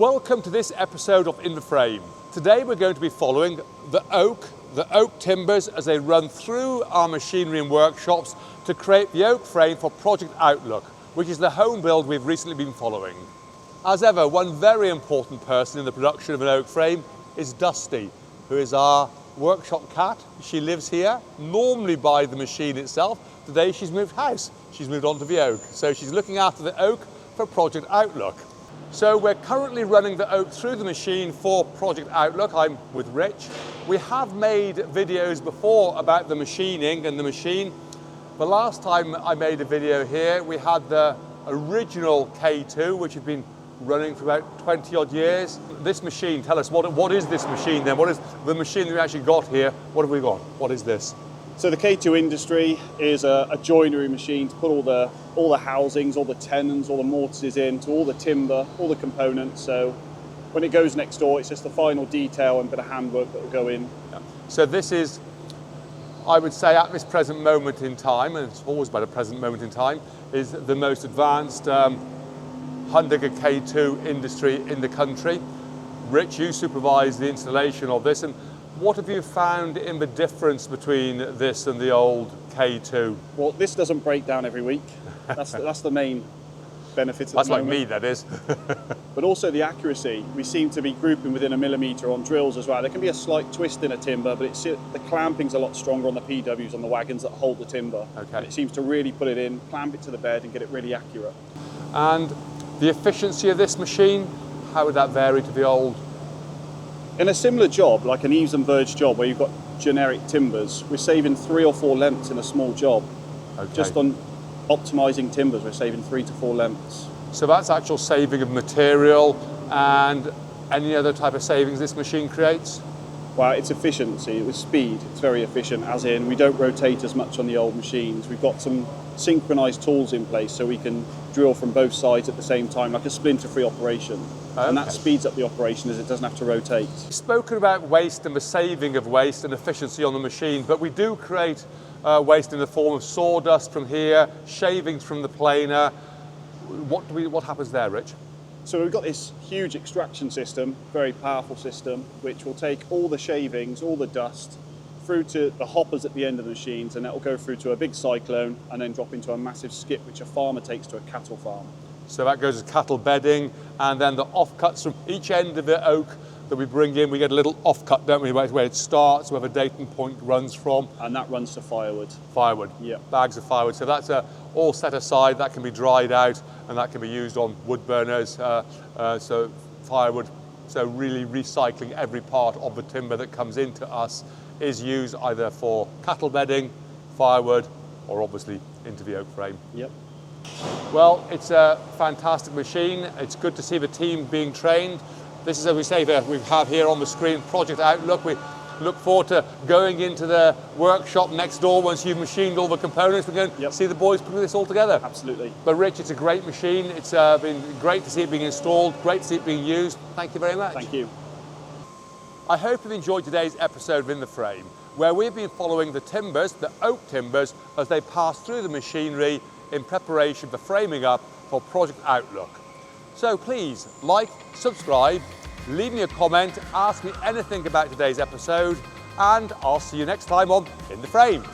Welcome to this episode of In the Frame. Today we're going to be following the oak timbers as they run through our machinery and workshops to create the oak frame for Project Outlook, which is the home build we've recently been following. As ever, one very important person in the production of an oak frame is Dusty, who is our workshop cat. She lives here, normally by the machine itself. Today she's moved house. She's moved on to the oak. So she's looking after the oak for Project Outlook. So we're currently running the oak through the machine for Project Outlook. I'm with Rich. We have made videos before about the machining and the machine. The last time I made a video here, we had the original K2, which had been running for about 20 odd years. This machine, tell us, what is this machine then? What is the machine that we actually got here? What have we got? What is this? So the K2 Industry is a joinery machine to put all the housings, all the tenons, all the mortises into, all the timber, all the components. So when it goes next door, it's just the final detail and a bit of handwork that will go in. Yeah. So this is, I would say at this present moment in time, and it's always about a present moment in time, is the most advanced Hundinger K2 industry in the country. Rich, you supervise the installation of this, and what have you found in the difference between this and the old K2? Well, this doesn't break down every week. That's the main benefit at the moment. That's like me, that is. But also the accuracy. We seem to be grouping within a millimetre on drills as well. There can be a slight twist in a timber, but the clamping's a lot stronger on the PWs, on the wagons that hold the timber. Okay. And it seems to really put it in, clamp it to the bed and get it really accurate. And the efficiency of this machine, how would that vary to the old? In a similar job, like an eaves and verge job where you've got generic timbers, we're saving 3 or 4 lengths in a small job. Okay. Just on optimising timbers, we're saving 3 to 4 lengths. So that's actual saving of material, and any other type of savings this machine creates? Well, it's efficiency, with speed, it's very efficient, as in we don't rotate as much on the old machines. We've got some synchronised tools in place so we can drill from both sides at the same time, like a splinter-free operation. Okay. And that speeds up the operation as it doesn't have to rotate. We've spoken about waste and the saving of waste and efficiency on the machine, but we do create waste in the form of sawdust from here, shavings from the planer. What happens there, Rich? So we've got this huge extraction system, very powerful system, which will take all the shavings, all the dust, through to the hoppers at the end of the machines, and that will go through to a big cyclone and then drop into a massive skip which a farmer takes to a cattle farm. So that goes to cattle bedding, and then the offcuts from each end of the oak that we bring in, we get a little offcut, don't we, where it starts, where the dating point runs from. And that runs to firewood. Firewood, yeah. Bags of firewood. So that's all set aside, that can be dried out, and that can be used on wood burners, so firewood. So really recycling every part of the timber that comes into us is used either for cattle bedding, firewood, or obviously into the oak frame. Yep. Well, it's a fantastic machine. It's good to see the team being trained. This is, as we say, we have here on the screen Project Outlook. We look forward to going into the workshop next door once you've machined all the components. We're going to see the boys putting this all together. Absolutely. But Rich, it's a great machine. It's been great to see it being installed, great to see it being used. Thank you very much. Thank you. I hope you've enjoyed today's episode of In the Frame, where we've been following the timbers, the oak timbers, as they pass through the machinery in preparation for framing up for Project Outlook. So please like, subscribe, leave me a comment, ask me anything about today's episode, and I'll see you next time on In the Frame.